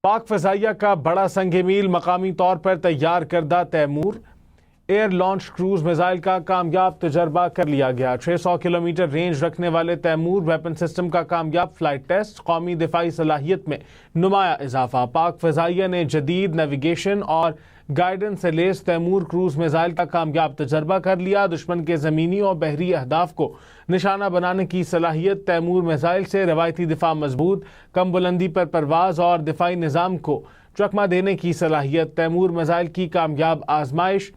پاک فضائیہ کا بڑا سنگ میل مقامی طور پر تیار کردہ Taimur air launch cruise missile کا کامیاب تجربہ کر لیا گیا۔ 600 کلومیٹر رینج رکھنے والے تیمور ویپن سسٹم کا کامیاب فلائٹ ٹیسٹ، قومی دفاعی صلاحیت میں نمایاں اضافہ۔ پاک فضائیہ نے جدید نیویگیشن اور گائیڈنس سے لیس تیمور کروز میزائل کا کامیاب تجربہ کر لیا۔ دشمن کے زمینی اور بحری اہداف کو نشانہ بنانے کی صلاحیت تیمور میزائل سے روایتی دفاع مضبوط، کم بلندی پر پرواز اور دفاعی نظام کو چکمہ دینے کی صلاحیت تیمور میزائل کی کامیاب آزمائش،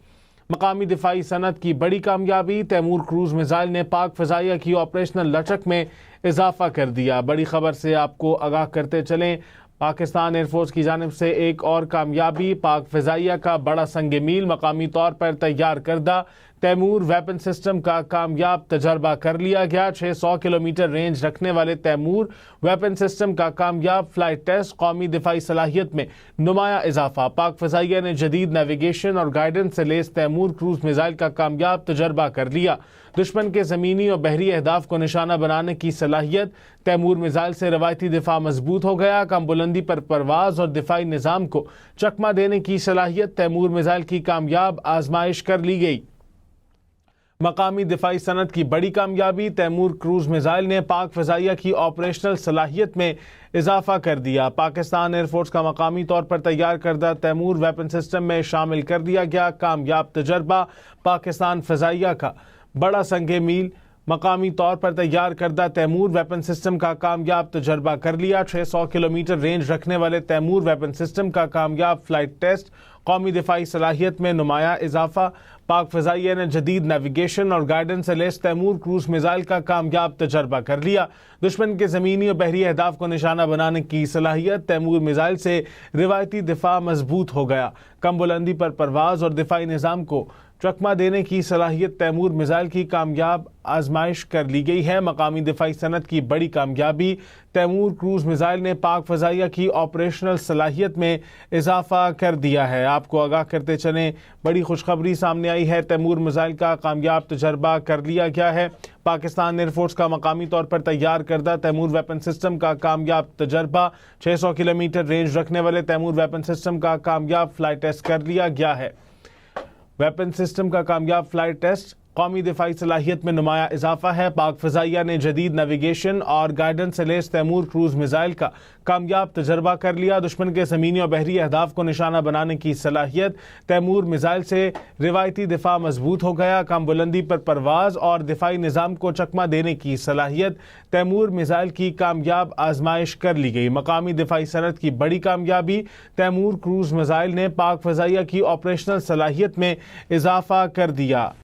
مقامی دفاعی صنعت کی بڑی کامیابی۔ تیمور کروز میزائل نے پاک فضائیہ کی آپریشنل لچک میں اضافہ کر دیا۔ بڑی خبر سے آپ کو آگاہ کرتے چلیں، پاکستان ایئر فورس کی جانب سے ایک اور کامیابی، پاک فضائیہ کا بڑا سنگ میل مقامی طور پر تیار کردہ تیمور ویپن سسٹم کا کامیاب تجربہ کر لیا گیا۔ 600 کلومیٹر رینج رکھنے والے تیمور ویپن سسٹم کا کامیاب فلائٹ ٹیسٹ، قومی دفاعی صلاحیت میں نمایاں اضافہ۔ پاک فضائیہ نے جدید نیویگیشن اور گائیڈنس سے لیس تیمور کروز میزائل کا کامیاب تجربہ کر لیا۔ دشمن کے زمینی اور بحری اہداف کو نشانہ بنانے کی صلاحیت تیمور میزائل سے روایتی دفاع مضبوط ہو گیا۔ کم بلندی پر پرواز اور دفاعی نظام کو چکمہ دینے کی صلاحیت تیمور میزائل کی کامیاب آزمائش کر لی گئی۔ مقامی دفاعی صنعت کی بڑی کامیابی، تیمور کروز میزائل نے پاک فضائیہ کی آپریشنل صلاحیت میں اضافہ کر دیا۔ پاکستان ایئر فورس کا مقامی طور پر تیار کردہ تیمور ویپن سسٹم میں شامل کر دیا گیا کامیاب تجربہ۔ پاکستان فضائیہ کا بڑا سنگ میل مقامی طور پر تیار کردہ تیمور ویپن سسٹم کا کامیاب تجربہ کر لیا۔ 600 کلومیٹر رینج رکھنے والے تیمور ویپن سسٹم کا کامیاب فلائٹ ٹیسٹ، قومی دفاعی صلاحیت میں نمایاں اضافہ۔ پاک فضائیہ نے جدید نیویگیشن اور گائیڈنس سے لیس تیمور کروز میزائل کا کامیاب تجربہ کر لیا۔ دشمن کے زمینی اور بحری اہداف کو نشانہ بنانے کی صلاحیت تیمور میزائل سے روایتی دفاع مضبوط ہو گیا۔ کم بلندی پر پرواز اور دفاعی نظام کو چکمہ دینے کی صلاحیت تیمور میزائل کی کامیاب آزمائش کر لی گئی ہے۔ مقامی دفاعی صنعت کی بڑی کامیابی، تیمور کروز میزائل نے پاک فضائیہ کی آپریشنل صلاحیت میں اضافہ کر دیا ہے۔ آپ کو آگاہ کرتے چلیں، بڑی خوشخبری سامنے آئی ہے، تیمور میزائل کا کامیاب تجربہ کر لیا گیا ہے۔ پاکستان ایئر فورس کا مقامی طور پر تیار کردہ تیمور ویپن سسٹم کا کامیاب تجربہ، 600 کلومیٹر رینج رکھنے والے تیمور ویپن سسٹم کا کامیاب فلائٹ ٹیسٹ کر لیا گیا ہے۔ ویپن سسٹم کا کامیاب فلائٹ ٹیسٹ، قومی دفاعی صلاحیت میں نمایاں اضافہ ہے۔ پاک فضائیہ نے جدید نیویگیشن اور گائیڈنس سے لیس تیمور کروز میزائل کا کامیاب تجربہ کر لیا۔ دشمن کے زمینی اور بحری اہداف کو نشانہ بنانے کی صلاحیت تیمور میزائل سے روایتی دفاع مضبوط ہو گیا۔ کم بلندی پر پرواز اور دفاعی نظام کو چکمہ دینے کی صلاحیت تیمور میزائل کی کامیاب آزمائش کر لی گئی۔ مقامی دفاعی صنعت کی بڑی کامیابی، تیمور کروز میزائل نے پاک فضائیہ کی آپریشنل صلاحیت میں اضافہ کر دیا۔